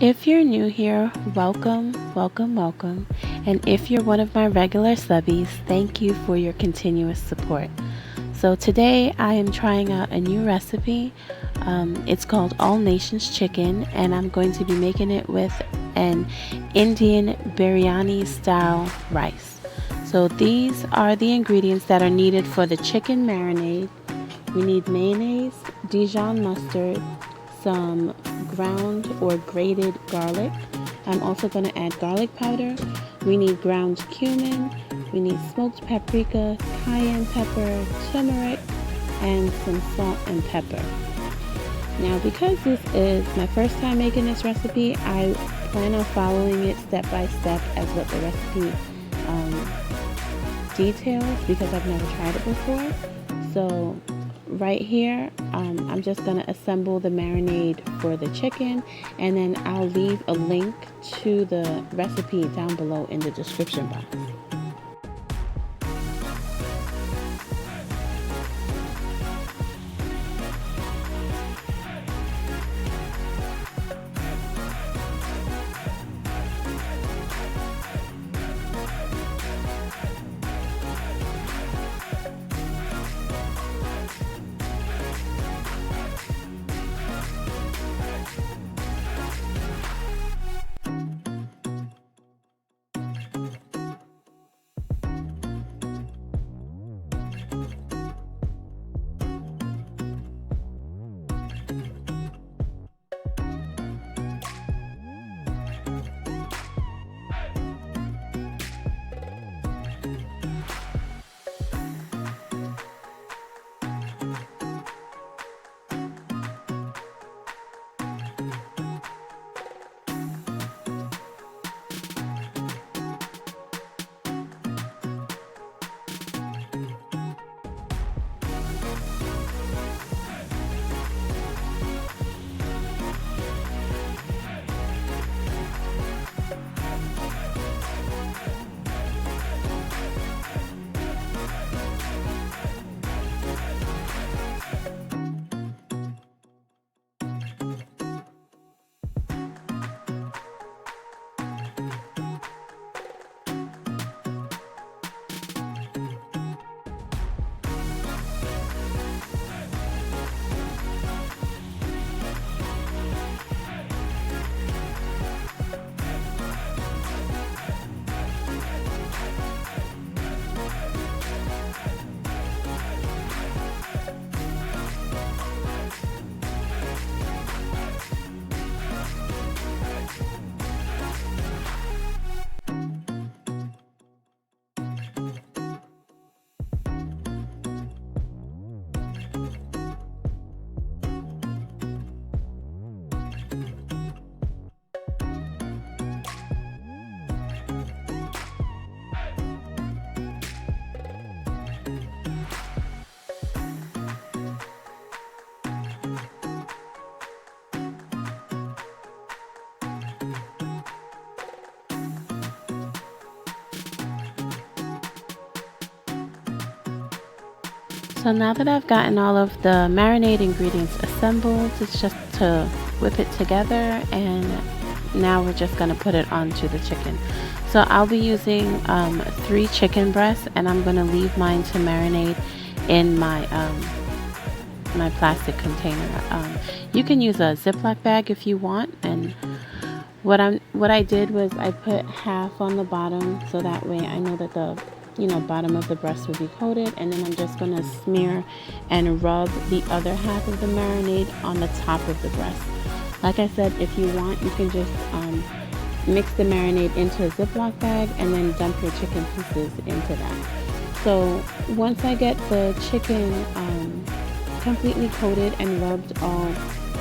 If you're new here, welcome, welcome, welcome. And if you're one of my regular subbies, thank you for your continuous support. So today I am trying out a new recipe. It's called All Nations Chicken, and I'm going to be making it with an Indian biryani style rice. So these are the ingredients that are needed for the chicken marinade. We need mayonnaise, Dijon mustard, some ground or grated garlic. I'm also going to add garlic powder. We need ground cumin. We need smoked paprika, cayenne pepper, turmeric, and some salt and pepper. Now, because this is my first time making this recipe, I plan on following it step by step as what the recipe details, because I've never tried it before. So right here, I'm just going to assemble the marinade for the chicken, and then I'll leave a link to the recipe down below in the description box. So now that I've gotten all of the marinade ingredients assembled, it's just to whip it together, and now we're just going to put it onto the chicken. So I'll be using 3 chicken breasts, and I'm going to leave mine to marinate in my my plastic container. You can use a Ziploc bag if you want, and what I did was I put half on the bottom, so that way I know that the bottom of the breast will be coated, and then I'm just going to smear and rub the other half of the marinade on the top of the breast. Like I said, if you want, you can just mix the marinade into a Ziploc bag and then dump your chicken pieces into that. So once I get the chicken completely coated and rubbed all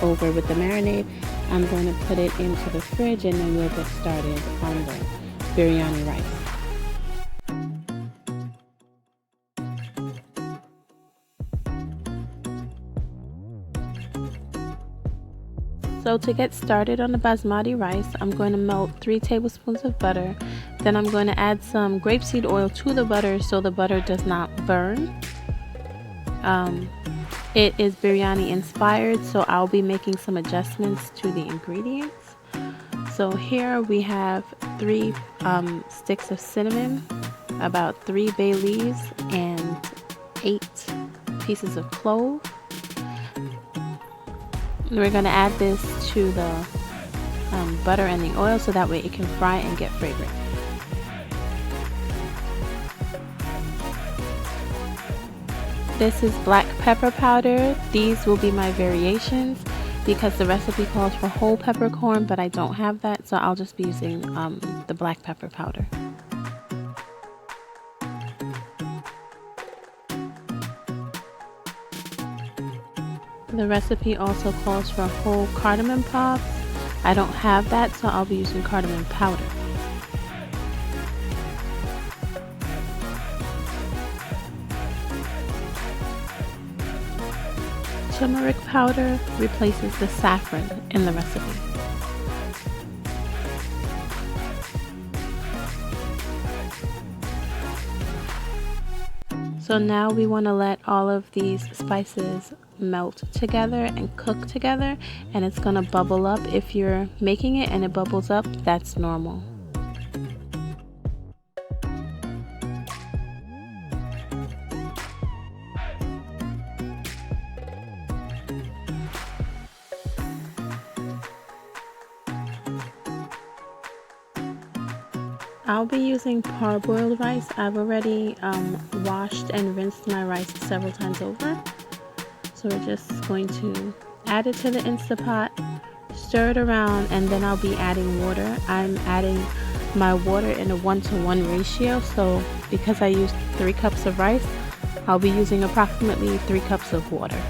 over with the marinade, I'm going to put it into the fridge, and then we'll get started on the biryani rice. So to get started on the basmati rice, I'm going to melt 3 tablespoons of butter. Then I'm going to add some grapeseed oil to the butter so the butter does not burn. It is biryani inspired, so I'll be making some adjustments to the ingredients. So here we have 3 sticks of cinnamon, about 3 bay leaves, and 8 pieces of clove. We're going to add this to the butter and the oil so that way it can fry and get fragrant. This is black pepper powder. These will be my variations because the recipe calls for whole peppercorn, but I don't have that, so I'll just be using the black pepper powder. The recipe also calls for whole cardamom pods. I don't have that, so I'll be using cardamom powder. Turmeric powder replaces the saffron in the recipe. So now we want to let all of these spices melt together and cook together, and it's going to bubble up. If you're making it and it bubbles up, that's normal. I'll be using parboiled rice. I've already washed and rinsed my rice several times over. So we're just going to add it to the Instapot, stir it around, and then I'll be adding water. I'm adding my water in a 1-to-1 ratio. So because I used 3 cups of rice, I'll be using approximately 3 cups of water.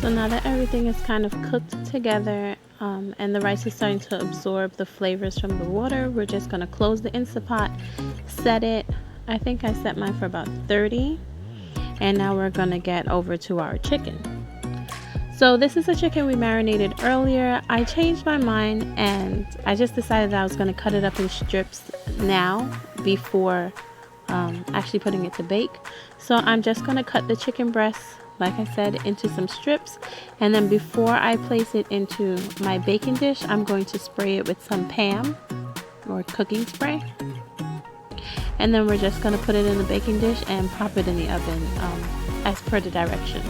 So now that everything is kind of cooked together and the rice is starting to absorb the flavors from the water, we're just going to close the Instapot, set it. I think I set mine for about 30. And now we're going to get over to our chicken. So this is a chicken we marinated earlier. I changed my mind and I just decided that I was going to cut it up in strips now before actually putting it to bake. So I'm just going to cut the chicken breasts, like I said, into some strips, and then before I place it into my baking dish, I'm going to spray it with some Pam or cooking spray, and then we're just going to put it in the baking dish and pop it in the oven as per the directions.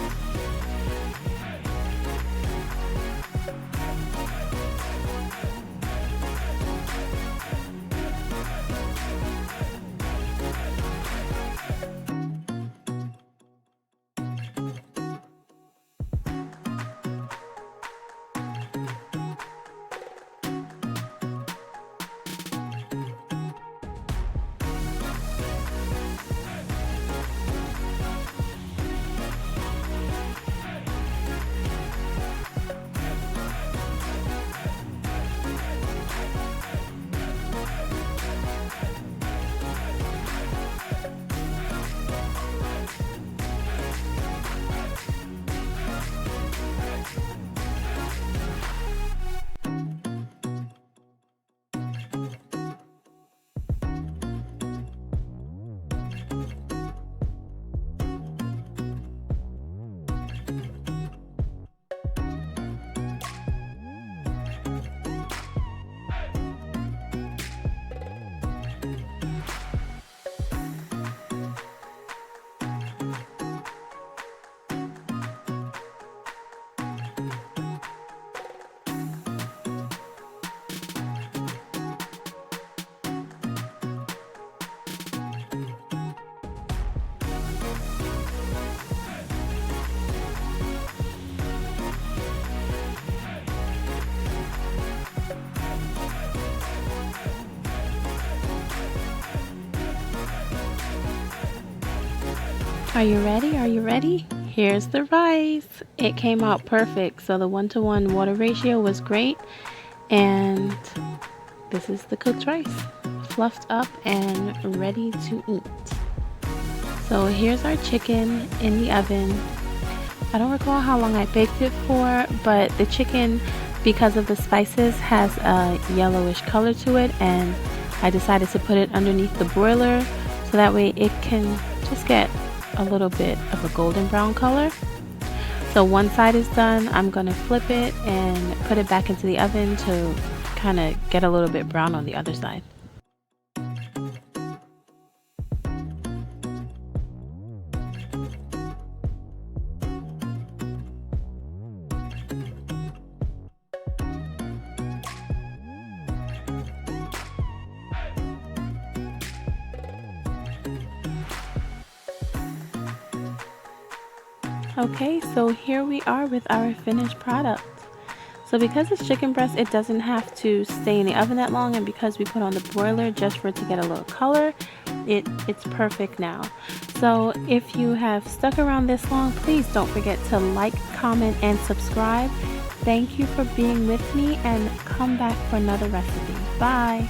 Are you ready? Are you ready? Here's the rice. It came out perfect. So the 1-to-1 water ratio was great. And this is the cooked rice, fluffed up and ready to eat. So here's our chicken in the oven. I don't recall how long I baked it for, but the chicken, because of the spices, has a yellowish color to it, and I decided to put it underneath the broiler so that way it can just get a little bit of a golden brown color. So one side is done. I'm going to flip it and put it back into the oven to kind of get a little bit brown on the other side. Okay, so here we are with our finished product. So because it's chicken breast, it doesn't have to stay in the oven that long, and because we put on the broiler just for it to get a little color, it's perfect now. So if you have stuck around this long, please don't forget to like, comment, and subscribe. Thank you for being with me, and come back for another recipe. Bye!